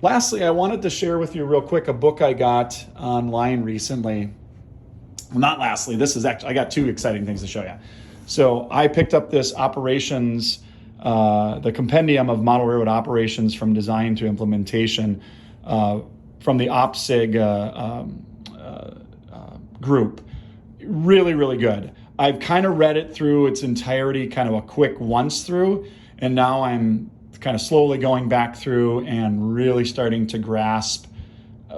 Lastly, I wanted to share with you real quick a book I got online recently. Well, not lastly, this is actually, I got two exciting things to show you. So I picked up this operations, the compendium of model railroad operations from design to implementation from the OPSIG group. Really, really good. I've kind of read it through its entirety, kind of a quick once through, and now I'm kind of slowly going back through and really starting to grasp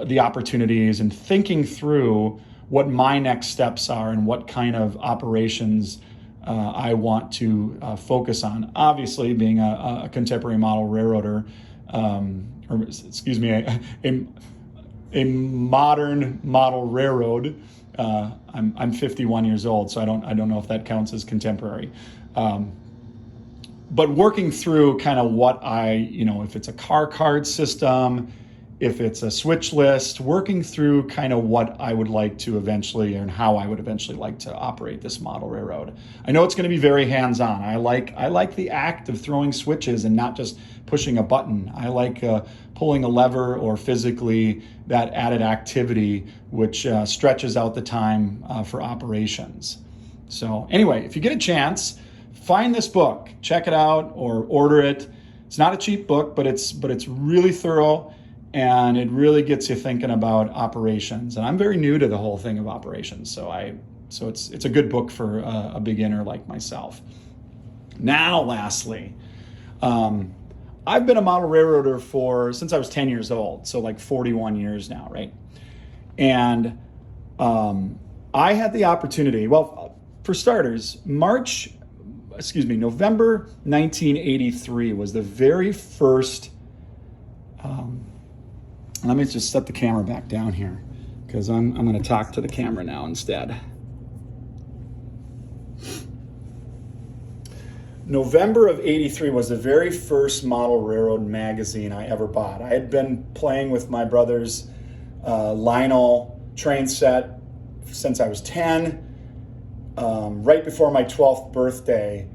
the opportunities and thinking through what my next steps are and what kind of operations I want to focus on. Obviously, being a contemporary model railroader, or excuse me, a modern model railroad. I'm 51 years old, so I don't know if that counts as contemporary. But working through kind of what if it's a car card system, if it's a switch list, working through kind of what I would like to eventually and how I would eventually like to operate this model railroad. I know it's going to be very hands-on. I like the act of throwing switches and not just pushing a button. I like pulling a lever or physically that added activity, which stretches out the time for operations. So anyway, if you get a chance, find this book, check it out or order it. It's not a cheap book, but it's really thorough. And it really gets you thinking about operations. And I'm very new to the whole thing of operations, so it's a good book for a beginner like myself. Now, lastly, I've been a model railroader since I was 10 years old, so like 41 years now, right? And I had the opportunity. Well, for starters, November 1983 was the very first. Let me just set the camera back down here because I'm going to talk to the camera now instead. November of 83 was the very first model railroad magazine I ever bought. I had been playing with my brother's Lionel train set since I was 10. Right before my 12th birthday,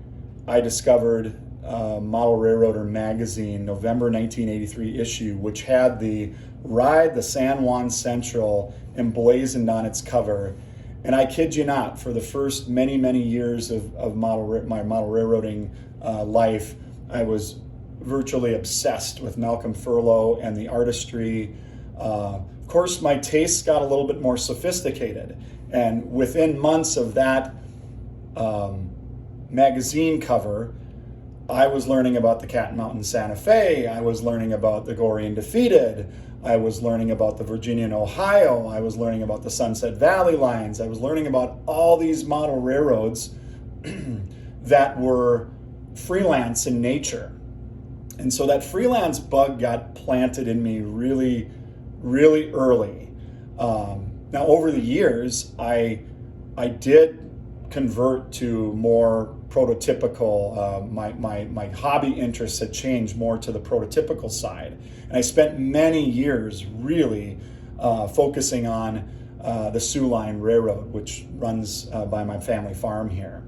I discovered Model Railroader magazine, November 1983 issue, which had the Ride the San Juan Central emblazoned on its cover. And I kid you not, for the first many, many years of my model railroading life, I was virtually obsessed with Malcolm Furlow and the artistry. Of course, my tastes got a little bit more sophisticated. And within months of that magazine cover, I was learning about the Cat Mountain Santa Fe. I was learning about the Gory and Defeated. I was learning about the Virginia and Ohio. I was learning about the Sunset Valley lines. I was learning about all these model railroads that were freelance in nature. And so that freelance bug got planted in me really, really early. Now, over the years, I did convert to more prototypical. My hobby interests had changed more to the prototypical side, and I spent many years really focusing on the Sioux Line Railroad, which runs by my family farm here.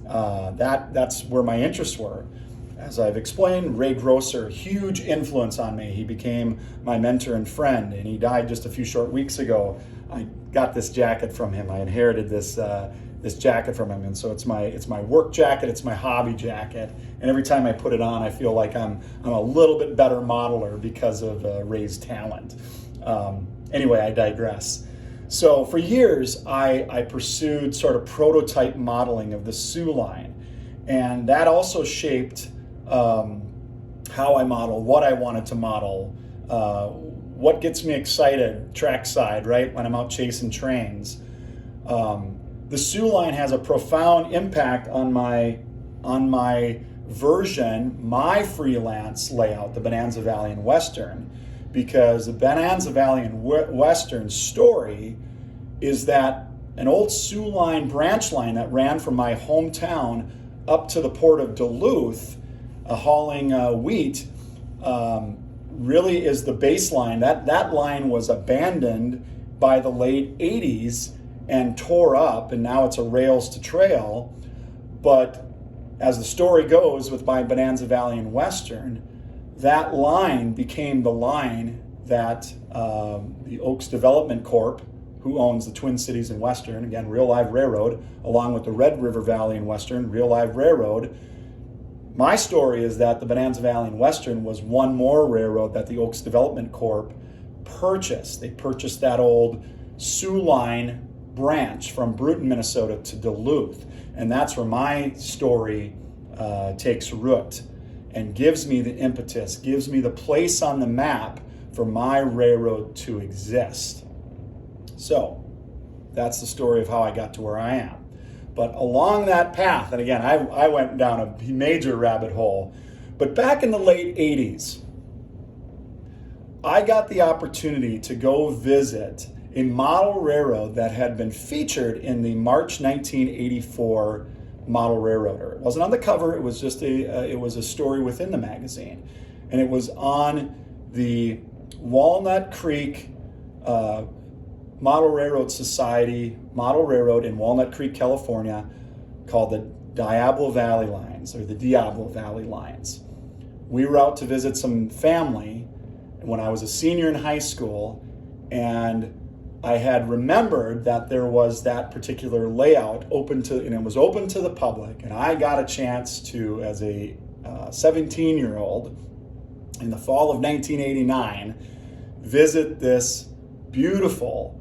That's where my interests were. As I've explained, Ray Grosser, huge influence on me. He became my mentor and friend, and he died just a few short weeks ago. I got this jacket from him. I inherited this jacket from him, and so it's my work jacket. It's my hobby jacket, and every time I put it on, I feel like I'm a little bit better modeler because of Ray's talent. Anyway, I digress. So for years, I pursued sort of prototype modeling of the Sioux Line, and that also shaped how I model, what I wanted to model, what gets me excited trackside, right, when I'm out chasing trains. The Sioux Line has a profound impact on my version, my freelance layout, the Bonanza Valley and Western, because the Bonanza Valley and Western story is that an old Sioux Line branch line that ran from my hometown up to the port of Duluth, hauling wheat, really is the baseline. That line was abandoned by the late 80s and tore up, and now it's a rails to trail. But as the story goes with my Bonanza Valley and Western, that line became the line that the Oaks Development Corp., who owns the Twin Cities and Western, again, Real Live Railroad, along with the Red River Valley and Western, Real Live Railroad. My story is that the Bonanza Valley and Western was one more railroad that the Oaks Development Corp. Purchased. They purchased that old Sioux Line branch from Bruton, Minnesota to Duluth. And that's where my story takes root and gives me the impetus, gives me the place on the map for my railroad to exist. So that's the story of how I got to where I am. But along that path, and again, I went down a major rabbit hole, but back in the late 80s, I got the opportunity to go visit a model railroad that had been featured in the March 1984 Model Railroader. It wasn't on the cover, it was just it was a story within the magazine. And it was on the Walnut Creek Model Railroad Society model railroad in Walnut Creek, California, called the Diablo Valley Lines, or the Diablo Valley Lines. We were out to visit some family when I was a senior in high school, and I had remembered that there was that particular layout open to, and it was open to the public, and I got a chance to, as a 17-year-old, in the fall of 1989, visit this beautiful,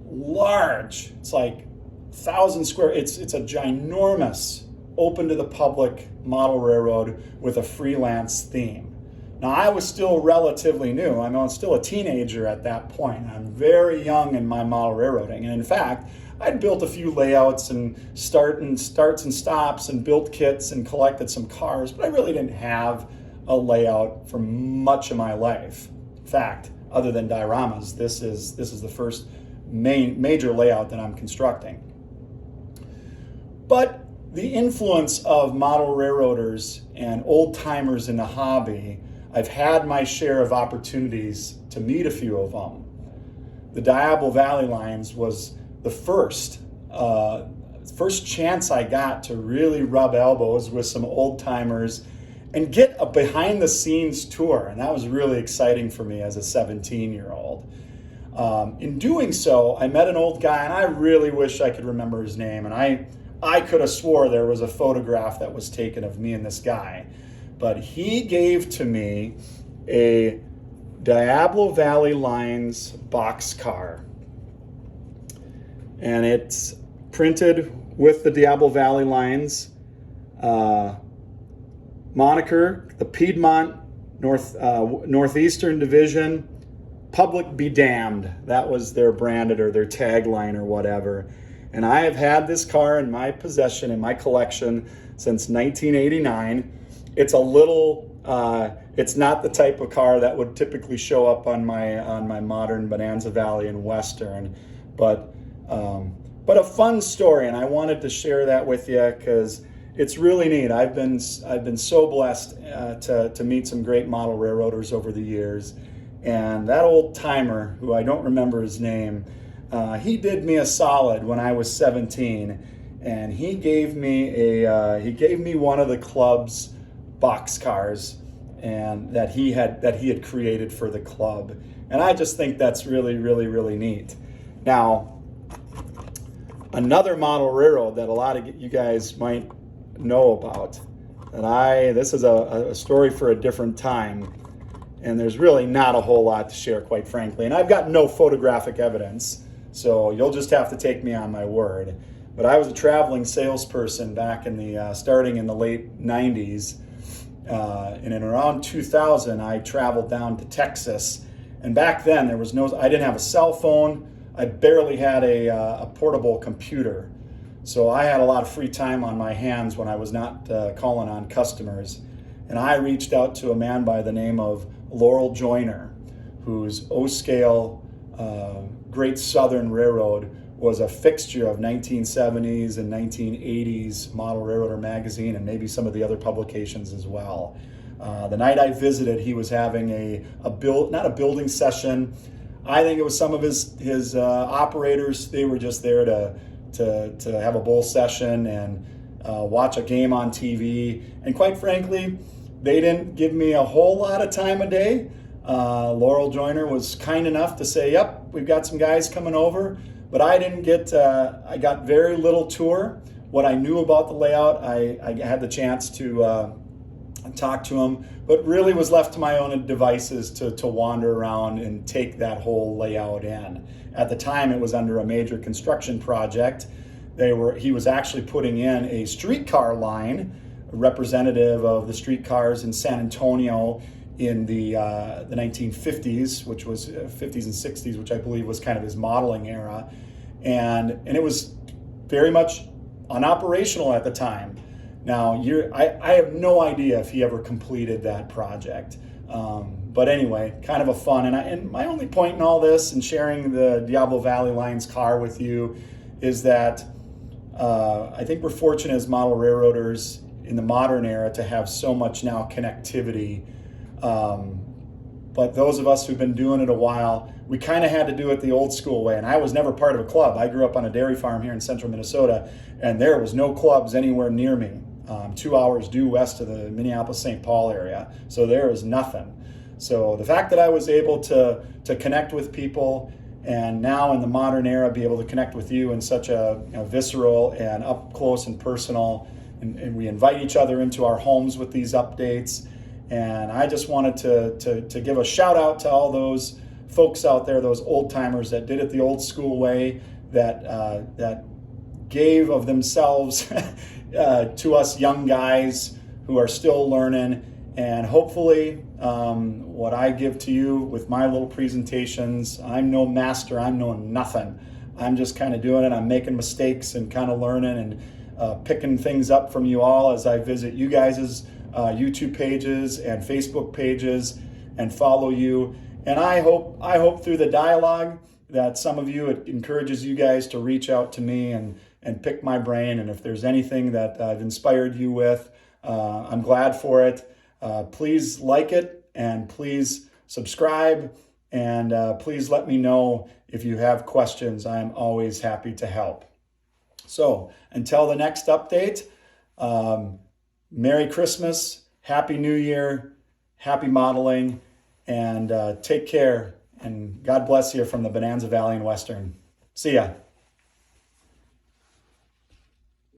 large, it's like 1,000 square, it's a ginormous, open to the public model railroad with a freelance theme. Now, I was still relatively new. I was still a teenager at that point. I'm very young in my model railroading. And in fact, I'd built a few layouts and starts and stops and built kits and collected some cars, but I really didn't have a layout for much of my life. In fact, other than dioramas, this is the first major layout that I'm constructing. But the influence of model railroaders and old timers in the hobby, I've had my share of opportunities to meet a few of them. The Diablo Valley Lines was the first chance I got to really rub elbows with some old timers and get a behind the scenes tour. And that was really exciting for me as a 17-year-old. In doing so, I met an old guy, and I really wish I could remember his name. And I could have swore there was a photograph that was taken of me and this guy. But he gave to me a Diablo Valley Lines boxcar. And it's printed with the Diablo Valley Lines moniker, the Piedmont Northeastern Division, Public Be Damned. That was their branded or their tagline or whatever. And I have had this car in my possession, in my collection, since 1989. It's a little, it's not the type of car that would typically show up on my modern Bonanza Valley and Western, but a fun story, and I wanted to share that with you because it's really neat. I've been so blessed to meet some great model railroaders over the years, and that old timer, who I don't remember his name, he did me a solid when I was 17, and he gave me one of the club's boxcars, and that he had created for the club, and I just think that's really, really, really neat. Now, another model railroad that a lot of you guys might know about, this is a story for a different time, and there's really not a whole lot to share, quite frankly, and I've got no photographic evidence, so you'll just have to take me on my word. But I was a traveling salesperson back in the starting in the late 90s, and in around 2000 I traveled down to Texas, and back then I didn't have a cell phone. I barely had a portable computer, so I had a lot of free time on my hands when I was not calling on customers, and I reached out to a man by the name of Laurel Joyner, whose O-Scale Great Southern Railroad was a fixture of 1970s and 1980s Model Railroader magazine, and maybe some of the other publications as well. The night I visited, he was having not a building session. I think it was some of his operators. They were just there to have a bull session and watch a game on TV. And quite frankly, they didn't give me a whole lot of time a day. Laurel Joyner was kind enough to say, yep, we've got some guys coming over, but I didn't get, I got very little tour. What I knew about the layout, I had the chance to talk to them, but really was left to my own devices to wander around and take that whole layout in. At the time, it was under a major construction project. He was actually putting in a streetcar line, representative of the streetcars in San Antonio in the 1950s, which was 50s and 60s, which I believe was kind of his modeling era. And it was very much unoperational at the time. Now, I have no idea if he ever completed that project. But anyway, kind of a fun. And my only point in all this and sharing the Diablo Valley Line's car with you is that I think we're fortunate as model railroaders in the modern era to have so much now connectivity. But those of us who've been doing it a while, we kind of had to do it the old school way. And I was never part of a club. I grew up on a dairy farm here in central Minnesota, and there was no clubs anywhere near me. 2 hours due west of the Minneapolis-St. Paul area. So there is nothing. So the fact that I was able to connect with people, and now in the modern era be able to connect with you in such a visceral and up close and personal, and we invite each other into our homes with these updates. And I just wanted to give a shout out to all those folks out there, those old timers that did it the old school way, that gave of themselves to us young guys who are still learning. And hopefully what I give to you with my little presentations, I'm no master, I'm no nothing. I'm just kind of doing it. I'm making mistakes and kind of learning and picking things up from you all as I visit you guys' YouTube pages and Facebook pages and follow you. And I hope through the dialogue that some of you, it encourages you guys to reach out to me and pick my brain. And if there's anything that I've inspired you with, I'm glad for it. Please like it and please subscribe, and please let me know if you have questions. I'm always happy to help. So until the next update, Merry Christmas, Happy New Year, happy modeling, and take care. And God bless you from the Bonanza Valley and Western. See ya.